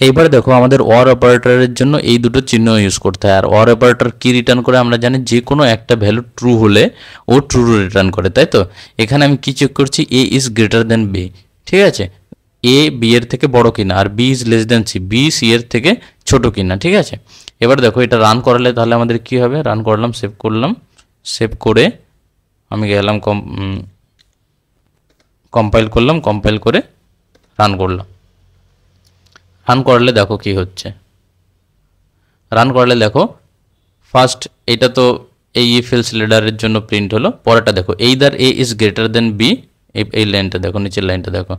এইবার দেখো আমাদের অর অপারেটরের জন্য এই দুটো চিহ্ন ইউজ করতে হয়। আর অর অপারেটর কি রিটার্ন করে আমরা জানি, যে কোনো একটা ভ্যালু ট্রু হলে ও ট্রু রিটার্ন করে, তাই তো। এখানে আমি কি চেক করছি, A is greater than B, ঠিক আছে, এ বি এর থেকে বড় কিনা, আর B is less than C, B C এর থেকে ছোট কিনা, ঠিক আছে। এবার দেখো এটা রান করালে তাহলে আমাদের কি হবে, রান করলাম, সেভ করলাম, সেভ করে আমি গেলাম কম্পাইল করলাম, কম্পাইল করে রান করলাম। রান করলে দেখো কি হচ্ছে, রান করলে দেখো ফার্স্ট এটা তো এই ইফ এলস লেডারের জন্য প্রিন্ট হলো। পরেরটা দেখো, either A is greater than B, এই লাইনটা দেখো, নিচের লাইনটা দেখো,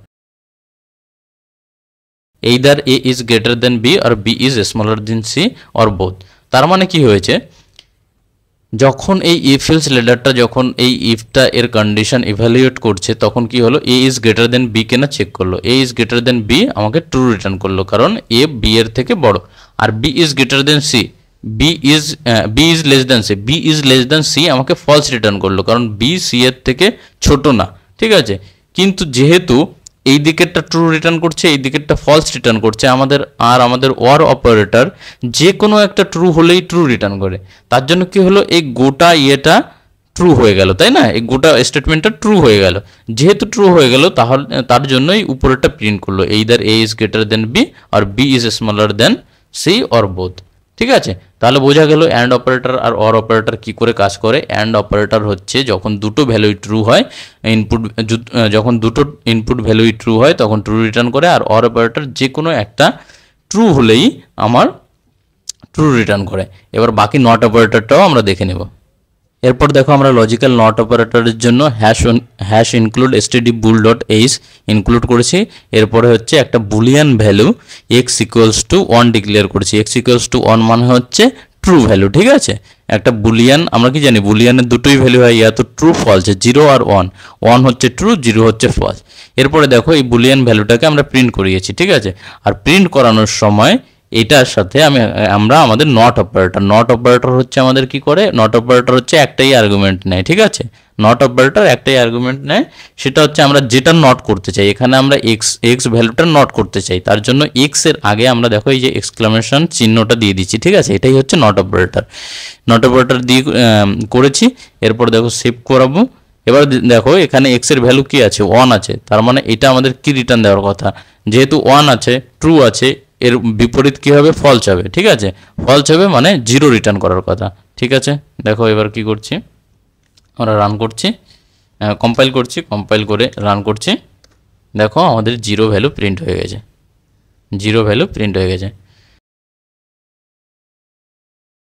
either A is greater than B আর B is smaller than C or both. তার মানে কি হয়েছে, যখন এই ইফ এলস লেডারটা যখন এই ইফটা এর কন্ডিশন ইভ্যালুয়েট করছে, তখন কি হলো, A is greater than B কেনা চেক করলো, A is greater than B আমাকে ট্রু রিটার্ন করলো, কারণ এ বি এর থেকে বড়। আর B is greater than C, B is less than C, B is less than C আমাকে ফলস রিটার্ন করলো, কারণ বি সি এর থেকে ছোট না, ঠিক আছে। কিন্তু যেহেতু এই দিকেরটা ট্রু রিটার্ন করছে, এই দিকেরটা ফলস রিটার্ন করছে, আমাদের ওয়ার অপারেটর যে কোনো একটা ট্রু হলেই ট্রু রিটার্ন করে। তার জন্য কি হলো, এই গোটা ইয়েটা ট্রু হয়ে গেল, তাই না, এই গোটা স্টেটমেন্টটা ট্রু হয়ে গেল। যেহেতু ট্রু হয়ে গেল, তাহলে তার জন্যই উপরেরটা প্রিন্ট করলো, either A is greater than B আর B is smaller than C or both, ঠিক আছে। তাহলে বোঝা গেল অ্যান্ড অপারেটর আর অর অপারেটর কি করে কাজ করে। অ্যান্ড অপারেটর হচ্ছে যখন দুটো ভ্যালুই ট্রু হয়, যখন দুটো ইনপুট ভ্যালুই ট্রু হয় তখন ট্রু রিটার্ন করে। আর অর অপারেটর যে কোনো একটা ট্রু হলেই আমার ট্রু রিটার্ন করে। এবার বাকি নট অপারেটরটাও আমরা দেখে নেব। এরপর দেখো আমরা লজিক্যাল নট অপারেটরের জন্য hash include stdbool dot H include করেছি। এরপরে হচ্ছে একটা Boolean value x equals to 1 declare করেছি। এক্স ইকুয়ালস টু 1 মানে হচ্ছে ট্রু ভ্যালু, ঠিক আছে। একটা বুলিয়ান, আমরা কি জানি বুলিয়ানের দুটোই ভ্যালু হয় ইয়া তো ট্রু ফলস, 0 আর 1, 1 হচ্ছে ট্রু, 0 হচ্ছে ফলস। এরপরে দেখো এই বুলিয়ান ভ্যালুটাকে আমরা প্রিন্ট করিয়েছি, ঠিক আছে। আর প্রিন্ট করানোর সময় এটার সাথে আমরা আমাদের নট অপারেটর হচ্ছে আমাদের কি করে, নট অপারেটর হচ্ছে একটাই আর্গুমেন্ট নেয়, ঠিক আছে। নট অপারেটর একটাই আর্গুমেন্ট নেয়, সেটা হচ্ছে আমরা যেটা নট করতে চাই। এখানে আমরা এক্স ভ্যালুটা নট করতে চাই, তার জন্য এক্স এর আগে আমরা দেখো এই যে এক্সক্লামেশন চিহ্নটা দিয়ে দিচ্ছি, ঠিক আছে। এটাই হচ্ছে নট অপারেটর। নট অপারেটর দিয়ে করেছি। এরপর দেখো সেভ করাবো। এবার দেখো এখানে এক্স এর ভ্যালু কি আছে, 1 আছে, তার মানে এটা আমাদের কি রিটার্ন দেওয়ার কথা, যেহেতু 1 আছে, ট্রু আছে, এর বিপরীত কি হবে, ফলস হবে, ঠিক আছে। ফলস হবে মানে 0 রিটার্ন করার কথা, ঠিক আছে। দেখো এবার কি করছি, আমরা রান করছি, কম্পাইল করছি, কম্পাইল করে রান করছি। দেখো আমাদের 0 ভ্যালু প্রিন্ট হয়ে গেছে, 0 ভ্যালু প্রিন্ট হয়ে গেছে।